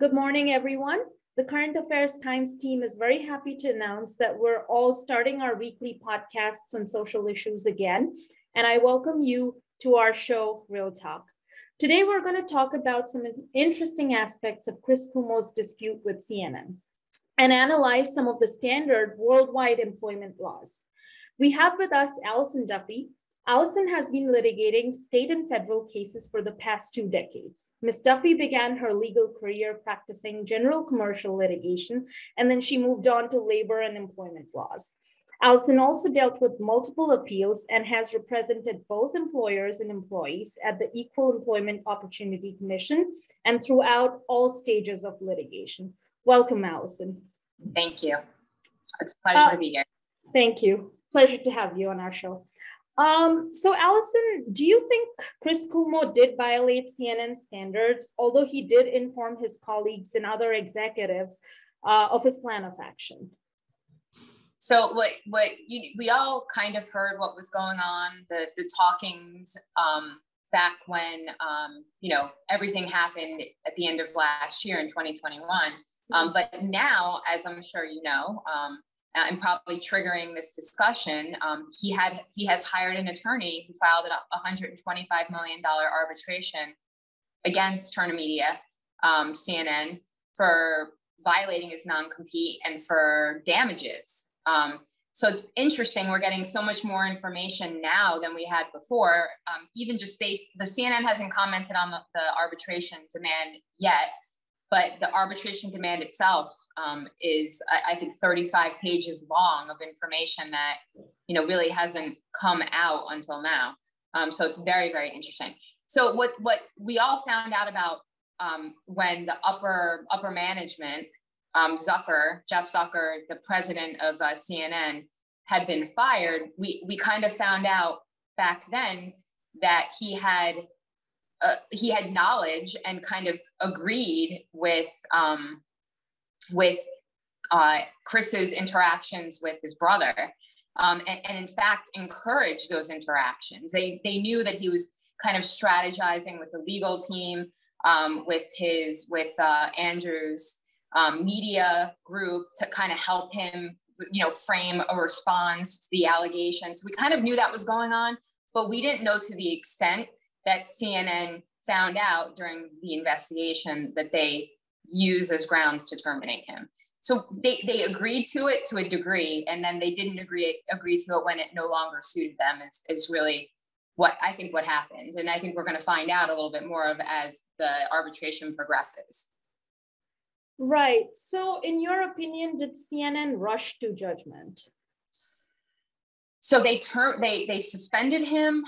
Good morning, everyone. The Current Affairs Times team is very happy to announce that we're all starting our weekly podcasts on social issues again, and I welcome you to our show, Real Talk. Today, we're going to talk about some interesting aspects of Chris Cuomo's dispute with CNN and analyze some of the standard worldwide employment laws. We have with us Allison Duffy. Allison has been litigating state and federal cases for the past 2 decades. Ms. Duffy began her legal career practicing general commercial litigation, and then she moved on to labor and employment laws. Allison also dealt with multiple appeals and has represented both employers and employees at the Equal Employment Opportunity Commission and throughout all stages of litigation. Welcome, Allison. Thank you. It's a pleasure to be here. Thank you. Pleasure to have you on our show. So Allison, do you think Chris Cuomo did violate CNN standards, although he did inform his colleagues and other executives of his plan of action? So we all kind of heard what was going on, the talkings back when, everything happened at the end of last year in 2021. But now, as I'm sure you know, and probably triggering this discussion, he has hired an attorney who filed a $125 million arbitration against Turner Media, CNN, for violating his non-compete and for damages. So it's interesting. We're getting so much more information now than we had before. Even just the CNN hasn't commented on the arbitration demand yet. But the arbitration demand itself is, I think, 35 pages long of information that, really hasn't come out until now. So it's very, very interesting. So what we all found out about when the upper management, Jeff Zucker, the president of CNN, had been fired, we kind of found out back then that he had knowledge and kind of agreed with Chris's interactions with his brother, and in fact encouraged those interactions. They knew that he was kind of strategizing with the legal team, with Andrew's media group to kind of help him, frame a response to the allegations. We kind of knew that was going on, but we didn't know to the extent that CNN found out during the investigation that they used as grounds to terminate him. So they agreed to it to a degree, and then they didn't agree to it when it no longer suited them is really what happened. And I think we're going to find out a little bit more of as the arbitration progresses. Right. So in your opinion, did CNN rush to judgment? So they suspended him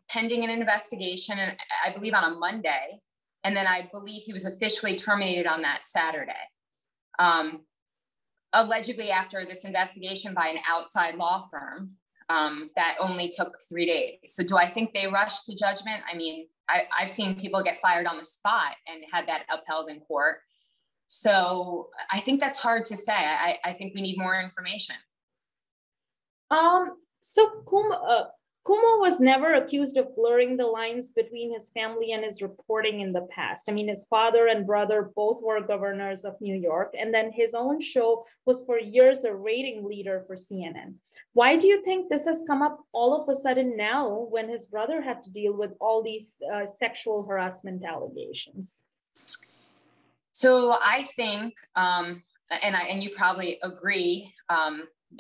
pending an investigation, and I believe on a Monday, and then I believe he was officially terminated on that Saturday, allegedly after this investigation by an outside law firm that only took 3 days. So do I think they rushed to judgment? I mean, I've seen people get fired on the spot and had that upheld in court. So I think that's hard to say. I think we need more information. So Cuomo was never accused of blurring the lines between his family and his reporting in the past. I mean, his father and brother both were governors of New York, and then his own show was for years a rating leader for CNN. Why do you think this has come up all of a sudden now when his brother had to deal with all these sexual harassment allegations? So I think, and you probably agree,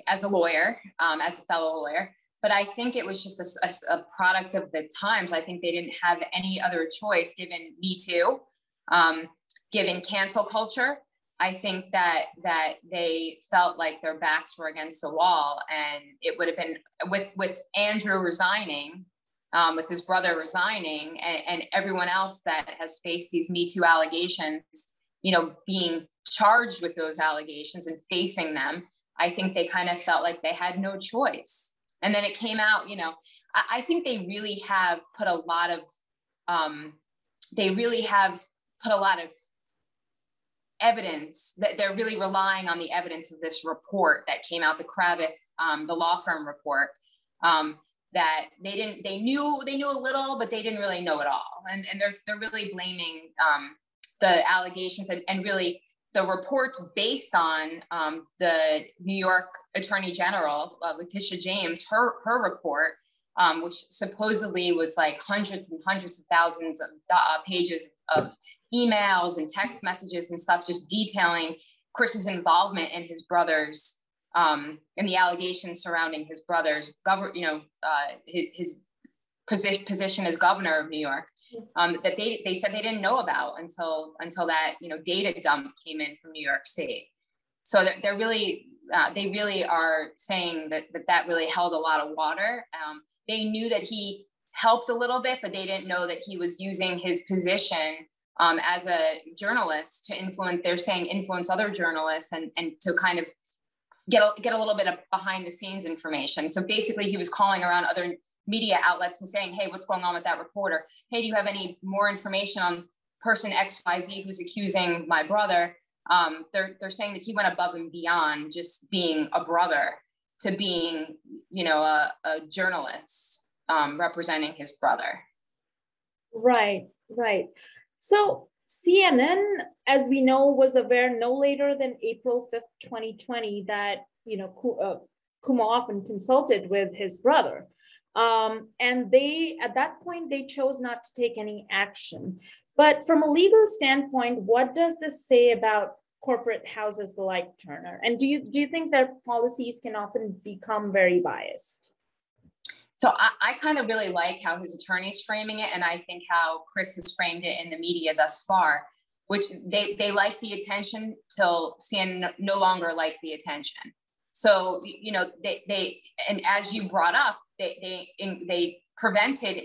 as a lawyer, as a fellow lawyer, but I think it was just a product of the times. I think they didn't have any other choice given Me Too, given cancel culture. I think that they felt like their backs were against the wall, and it would have been with Andrew resigning, with his brother resigning, and everyone else that has faced these Me Too allegations, being charged with those allegations and facing them. I think they kind of felt like they had no choice. And then it came out, I think they really have put a lot of evidence, that they're really relying on the evidence of this report that came out, the Kravitz, the law firm report, that they knew a little, but they didn't really know it all. And they're really blaming the allegations and really the reports based on the New York Attorney General, Letitia James, her report, which supposedly was like hundreds and hundreds of thousands of pages of emails and text messages and stuff, just detailing Chris's involvement in his brother's, and the allegations surrounding his brother's his position as governor of New York, that they said they didn't know about until that, data dump came in from New York State. So they're really, they really are saying that really held a lot of water. They knew that he helped a little bit, but they didn't know that he was using his position as a journalist to influence other journalists and to kind of get a little bit of behind the scenes information. So basically he was calling around other media outlets and saying, hey, what's going on with that reporter? Hey, do you have any more information on person XYZ who's accusing my brother? They're saying that he went above and beyond just being a brother to being, a journalist representing his brother. Right. So CNN, as we know, was aware no later than April 5th, 2020, that, Cuomo often consulted with his brother. And at that point, they chose not to take any action. But from a legal standpoint, what does this say about corporate houses like Turner? And do you think their policies can often become very biased? So I kind of really like how his attorney's framing it. And I think how Chris has framed it in the media thus far, which they like the attention till CNN no longer like the attention. So, they and as you brought up, they prevented,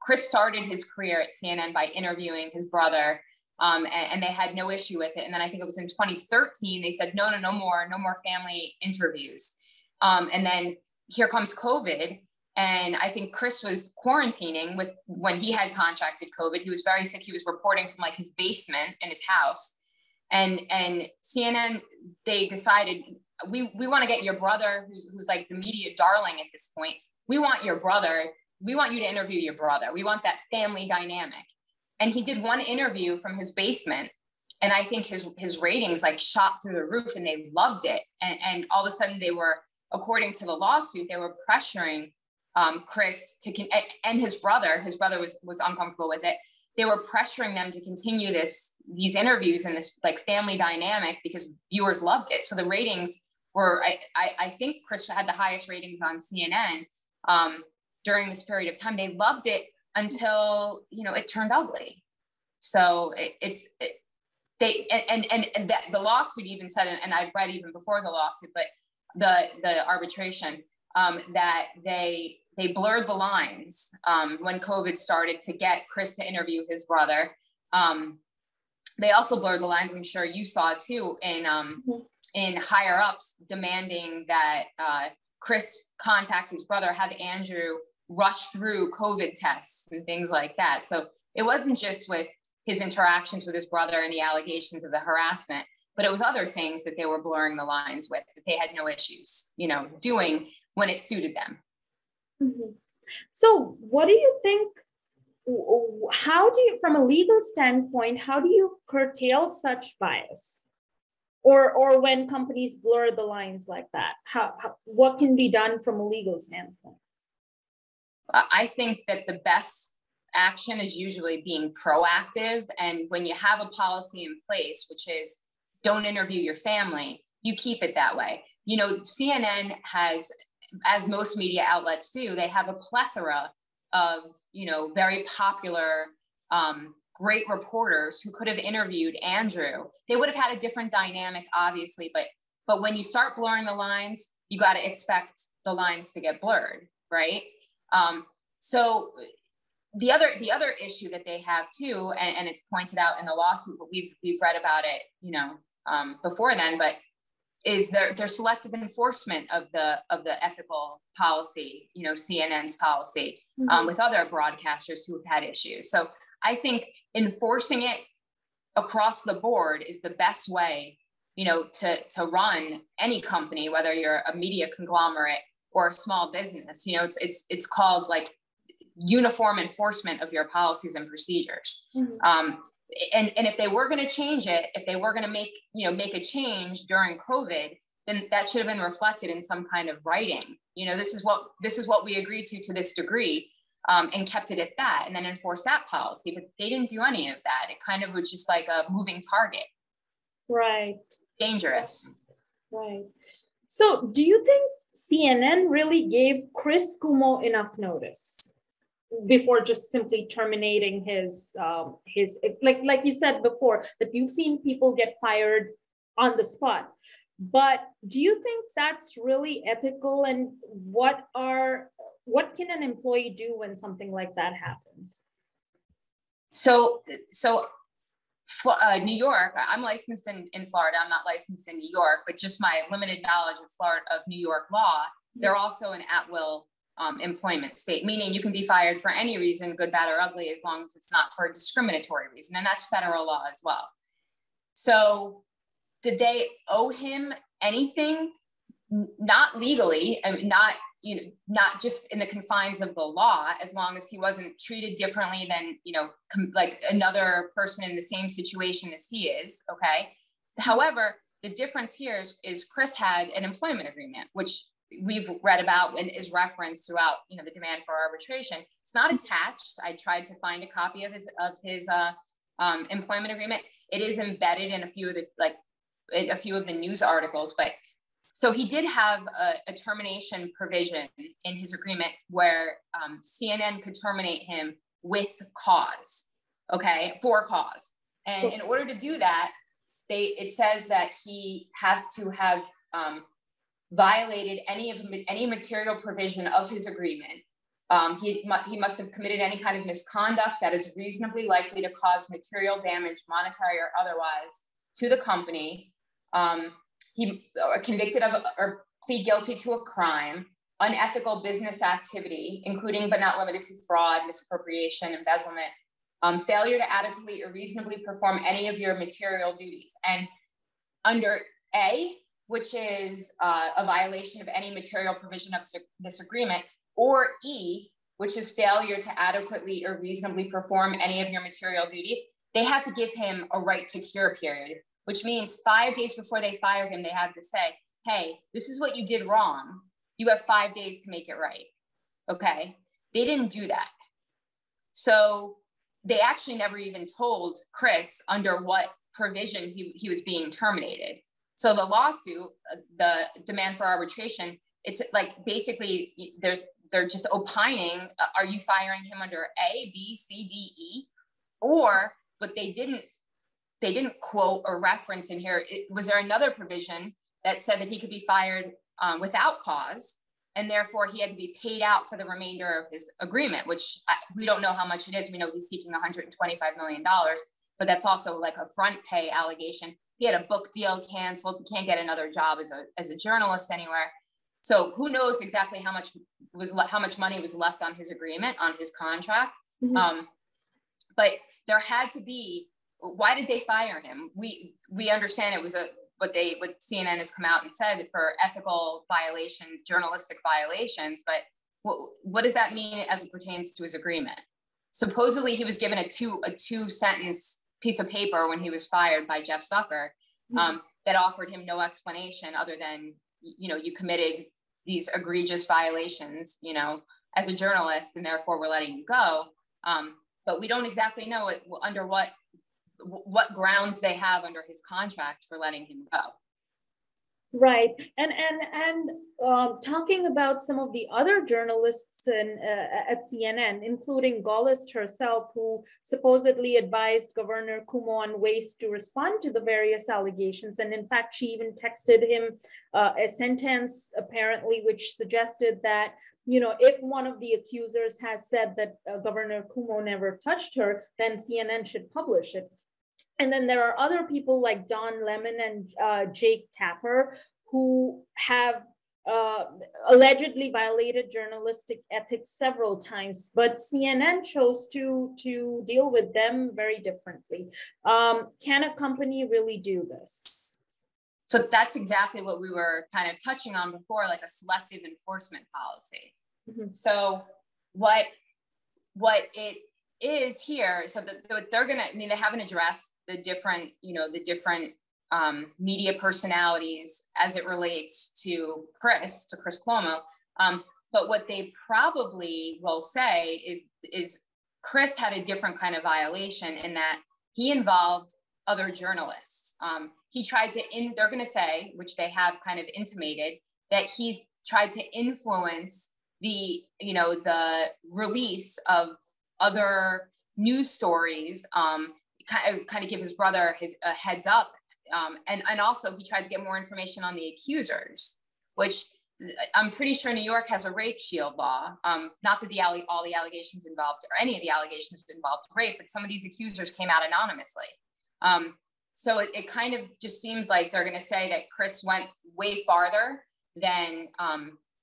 Chris started his career at CNN by interviewing his brother, and they had no issue with it. And then I think it was in 2013, they said, no more family interviews. And then here comes COVID. And I think Chris was quarantining when he had contracted COVID. He was very sick. He was reporting from like his basement in his house. And CNN, they decided, we want to get your brother, who's like the media darling at this point. We want your brother. We want you to interview your brother. We want that family dynamic. And he did one interview from his basement. And I think his ratings like shot through the roof and they loved it. And all of a sudden they were, according to the lawsuit, they were pressuring Chris and his brother was uncomfortable with it. They were pressuring them to continue these interviews and this like family dynamic because viewers loved it. So the ratings were, I think Chris had the highest ratings on CNN during this period of time. They loved it until, it turned ugly. So the lawsuit even said, and I've read even before the lawsuit, but the arbitration, that they blurred the lines when COVID started to get Chris to interview his brother. They also blurred the lines, I'm sure you saw too, in higher ups demanding that Chris contact his brother, have Andrew rush through COVID tests and things like that. So it wasn't just with his interactions with his brother and the allegations of the harassment, but it was other things that they were blurring the lines with that they had no issues, doing when it suited them. Mm-hmm. So what do you think, from a legal standpoint, how do you curtail such bias? Or when companies blur the lines like that, what can be done from a legal standpoint? I think that the best action is usually being proactive. And when you have a policy in place, which is don't interview your family, you keep it that way. CNN has, as most media outlets do, they have a plethora of, very popular, great reporters who could have interviewed Andrew. They would have had a different dynamic, obviously, but when you start blurring the lines, you got to expect the lines to get blurred, right? So the other issue that they have too, and it's pointed out in the lawsuit, but we've read about it, before then, but is their selective enforcement of the ethical policy, CNN's policy, with other broadcasters who have had issues. So I think enforcing it across the board is the best way, to run any company, whether you're a media conglomerate or a small business. It's called like uniform enforcement of your policies and procedures. and if they were going to change it, if they were going to make a change during COVID, then that should have been reflected in some kind of writing. This is what we agreed to this degree, and kept it at that, and then enforce that policy. But they didn't do any of that. It kind of was just like a moving target. Right. Dangerous. Right. So do you think CNN really gave Chris Cuomo enough notice before just simply terminating his like you said before, that you've seen people get fired on the spot? But do you think that's really ethical? And what can an employee do when something like that happens? So New York, I'm licensed in Florida. I'm not licensed in New York, but just my limited knowledge of New York law, they're also an at-will employment state, meaning you can be fired for any reason, good, bad, or ugly, as long as it's not for a discriminatory reason. And that's federal law as well. So did they owe him anything? Not legally, not just in the confines of the law, as long as he wasn't treated differently than, like another person in the same situation as he is. Okay. However, the difference here is Chris had an employment agreement, which we've read about and is referenced throughout, the demand for arbitration. It's not attached. I tried to find a copy of his employment agreement. It is embedded in a few of the news articles, but so he did have a termination provision in his agreement where CNN could terminate him with cause, okay, for cause. And in order to do that, it says that he has to have violated any material provision of his agreement. He must have committed any kind of misconduct that is reasonably likely to cause material damage, monetary or otherwise, to the company. He convicted of or plead guilty to a crime, unethical business activity, including but not limited to fraud, misappropriation, embezzlement, failure to adequately or reasonably perform any of your material duties. And under A, which is a violation of any material provision of this agreement, or E, which is failure to adequately or reasonably perform any of your material duties, they had to give him a right to cure period, which means 5 days before they fired him, they had to say, hey, this is what you did wrong. You have 5 days to make it right. Okay. They didn't do that. So they actually never even told Chris under what provision he was being terminated. So the lawsuit, the demand for arbitration, it's like basically they're just opining, are you firing him under A, B, C, D, E? But they didn't quote or reference in here. Was there another provision that said that he could be fired without cause, and therefore he had to be paid out for the remainder of his agreement, which we don't know how much it is. We know he's seeking $125 million, but that's also like a front pay allegation. He had a book deal canceled. He can't get another job as a journalist anywhere. So who knows exactly how much money was left on his agreement, on his contract. Mm-hmm. But there had to be. Why did they fire him? We understand it was what CNN has come out and said for ethical violations, journalistic violations. But what does that mean as it pertains to his agreement? Supposedly he was given a two sentence piece of paper when he was fired by Jeff Zucker, that offered him no explanation other than, you committed these egregious violations, as a journalist, and therefore we're letting you go. But we don't exactly know under what grounds they have under his contract for letting him go. Right. And talking about some of the other journalists at CNN, including Gollust herself, who supposedly advised Governor Cuomo on ways to respond to the various allegations. And in fact, she even texted him a sentence, apparently, which suggested that, if one of the accusers has said that Governor Cuomo never touched her, then CNN should publish it. And then there are other people like Don Lemon and Jake Tapper, who have allegedly violated journalistic ethics several times, but CNN chose to deal with them very differently. Can a company really do this? So that's exactly what we were kind of touching on before, like a selective enforcement policy. Mm-hmm. So what it is here, so that they're gonna, I mean, they haven't addressed the different, media personalities as it relates to Chris Cuomo. But what they probably will say is Chris had a different kind of violation in that he involved other journalists. He tried to, they're going to say, which they have kind of intimated, that he's tried to influence the release of other news stories, kind of give his brother a heads up. And also he tried to get more information on the accusers, which I'm pretty sure New York has a rape shield law. Not that all the allegations involved, or any of the allegations involved rape, but some of these accusers came out anonymously. So it kind of just seems like they're going to say that Chris went way farther than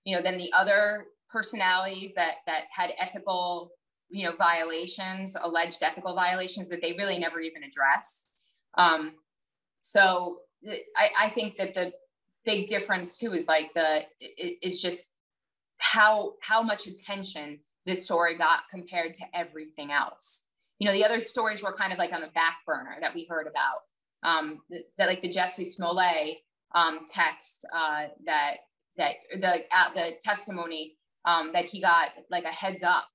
the other personalities that had ethical, violations, alleged ethical violations that they really never even addressed. So I think that the big difference too is just how much attention this story got compared to everything else. The other stories were kind of like on the back burner that we heard about, that like the Jussie Smollett text, that the testimony that he got like a heads up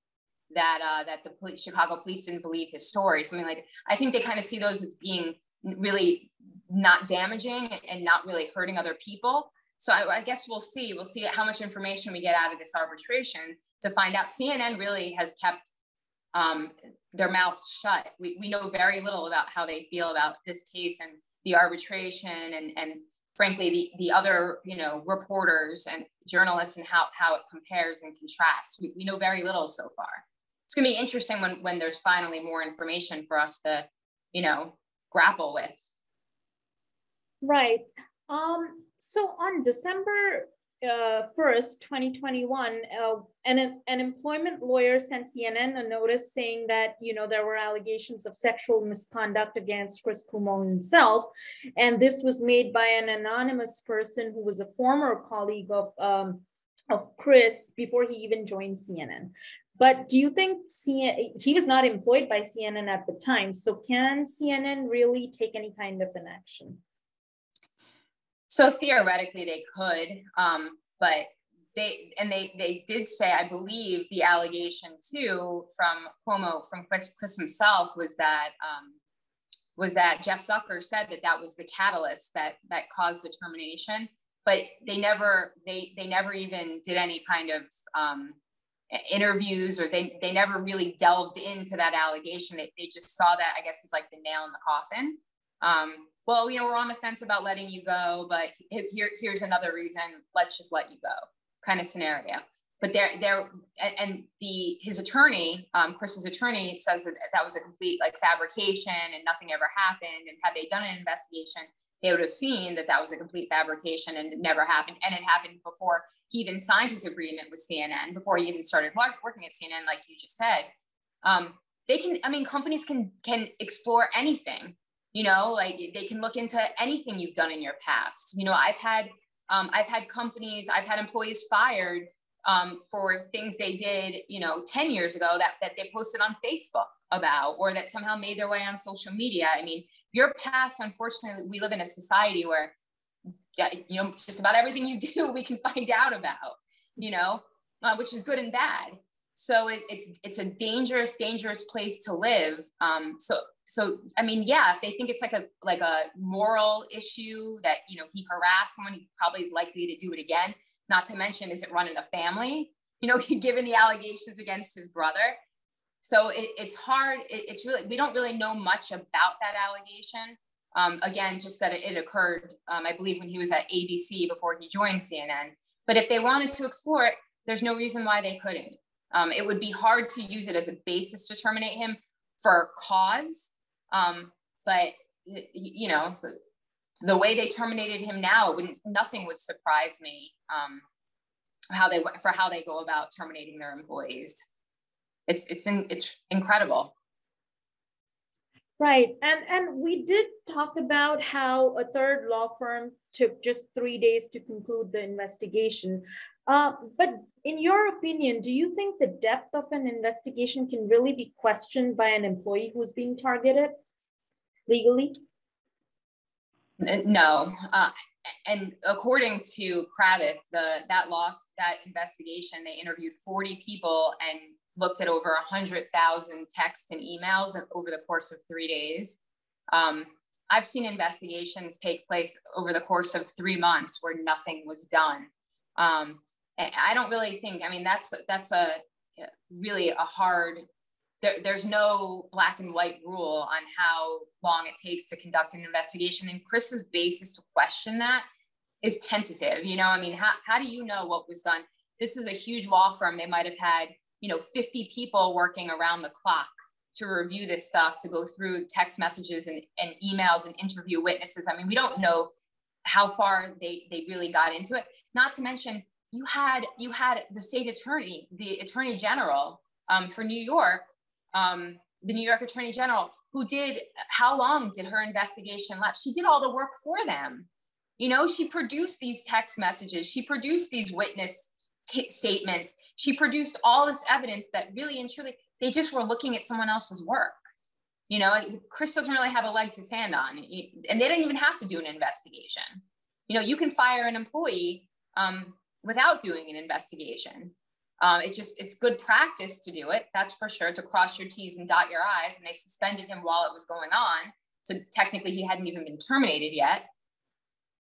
that the Chicago police didn't believe his story. Something like, I think they kind of see those as being really not damaging and not really hurting other people. So I guess we'll see how much information we get out of this arbitration to find out. CNN really has kept their mouths shut. We know very little about how they feel about this case and the arbitration and frankly, the other, reporters and journalists and how it compares and contrasts. We know very little so far. It's going to be interesting when there's finally more information for us to, grapple with. Right. So on December 1st, 2021, an employment lawyer sent CNN a notice saying that, there were allegations of sexual misconduct against Chris Cuomo himself. And this was made by an anonymous person who was a former colleague of Chris before he even joined CNN. But do you think he was not employed by CNN at the time? So can CNN really take any kind of an action? So theoretically they could, but they did say, I believe the allegation too from Chris himself was that Jeff Zucker said that was the catalyst that caused the termination, but they never even did any kind of interviews, or they never really delved into that allegation. They just saw that, I guess it's like the nail in the coffin. Well, we're on the fence about letting you go, but here's another reason. Let's just let you go, kind of scenario. But his attorney, Chris's attorney, says that was a complete fabrication and nothing ever happened. And had they done an investigation, they would have seen that was a complete fabrication and it never happened. And it happened before he even signed his agreement with CNN, before he even started working at CNN, like you just said. Companies can explore anything. They can look into anything you've done in your past. I've had companies, I've had employees fired for things they did, 10 years ago that they posted on Facebook about, or that somehow made their way on social media. Your past, unfortunately, we live in a society where, just about everything you do, we can find out about, which is good and bad. So it's a dangerous place to live. So if they think it's like a moral issue that, he harassed someone, he probably is likely to do it again. Not to mention, is it running a family, given the allegations against his brother. So it's hard. It's really, we don't really know much about that allegation. Again, just that it occurred, I believe, when he was at ABC before he joined CNN. But if they wanted to explore it, there's no reason why they couldn't. It would be hard to use it as a basis to terminate him for cause. But the way they terminated him now, nothing would surprise me. How they go about terminating their employees. It's incredible. Right. And we did talk about how a third law firm took just 3 days to conclude the investigation. But in your opinion, do you think the depth of an investigation can really be questioned by an employee who's being targeted legally? No. And according to Kravitz, that investigation, they interviewed 40 people and looked at over 100,000 texts and emails over the course of 3 days. I've seen investigations take place over the course of 3 months where nothing was done. I don't really think, I mean, that's a really a hard, there's no black and white rule on how long it takes to conduct an investigation. And Chris's basis to question that is tentative. You know, I mean, how do you know what was done? This is a huge law firm. They might have had, 50 people working around the clock to review this stuff, to go through text messages and emails and interview witnesses. I mean, we don't know how far they really got into it. Not to mention, you had the state attorney, the attorney general for New York, the New York attorney general, who how long did her investigation last? She did all the work for them. She produced these text messages. She produced these witness statements. She produced all this evidence that really and truly, they just were looking at someone else's work. Chris doesn't really have a leg to stand on, and they didn't even have to do an investigation. You can fire an employee without doing an investigation. It's good practice to do it. That's for sure, to cross your T's and dot your I's. And they suspended him while it was going on. So technically he hadn't even been terminated yet.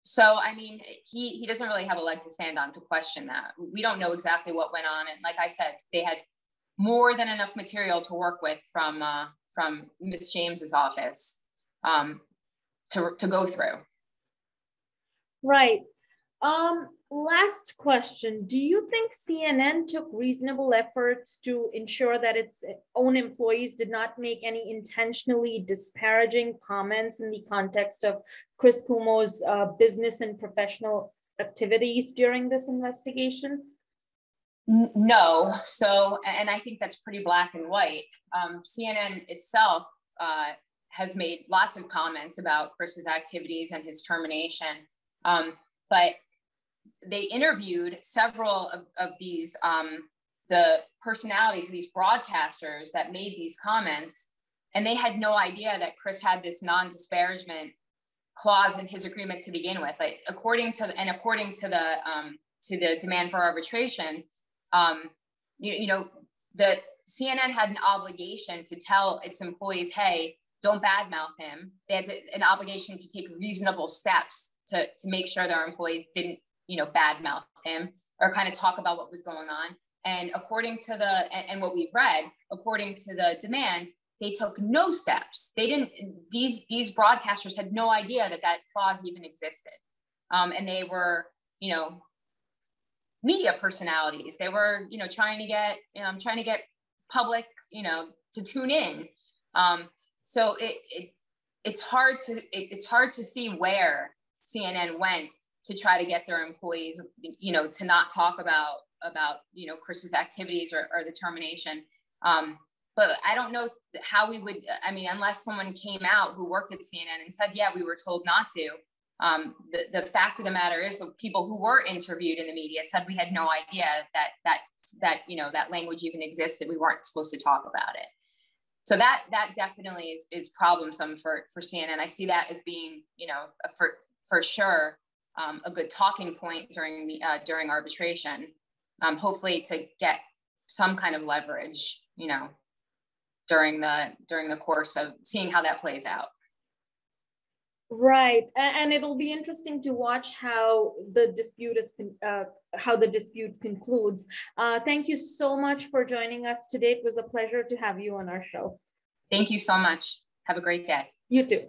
So, I mean, he doesn't really have a leg to stand on to question that. We don't know exactly what went on. And like I said, they had more than enough material to work with from Ms. James's office to go through. Right. Last question. Do you think CNN took reasonable efforts to ensure that its own employees did not make any intentionally disparaging comments in the context of Chris Cuomo's business and professional activities during this investigation? No. So, and I think that's pretty black and white. CNN itself has made lots of comments about Chris's activities and his termination. But they interviewed several of these, the personalities of these broadcasters that made these comments, and they had no idea that Chris had this non-disparagement clause in his agreement to begin with. Like, according to the demand for arbitration, the CNN had an obligation to tell its employees, hey, don't badmouth him. They had an obligation to take reasonable steps to make sure their employees didn't, badmouth him or kind of talk about what was going on. And according to and what we've read, according to the demand, they took no steps. They didn't, these broadcasters had no idea that clause even existed. And they were, media personalities. They were, trying to get public, to tune in. So it's hard to see where CNN went to try to get their employees, to not talk about Chris's activities or the termination. But I don't know how we would, unless someone came out who worked at CNN and said, yeah, we were told not to. The fact of the matter is, the people who were interviewed in the media said we had no idea that language even existed. We weren't supposed to talk about it. So that definitely is problemsome for CNN. I see that as being, for sure, a good talking point during arbitration, hopefully to get some kind of leverage, during the course of seeing how that plays out. Right, and it'll be interesting to watch how the dispute concludes. Thank you so much for joining us today. It was a pleasure to have you on our show. Thank you so much. Have a great day. You too.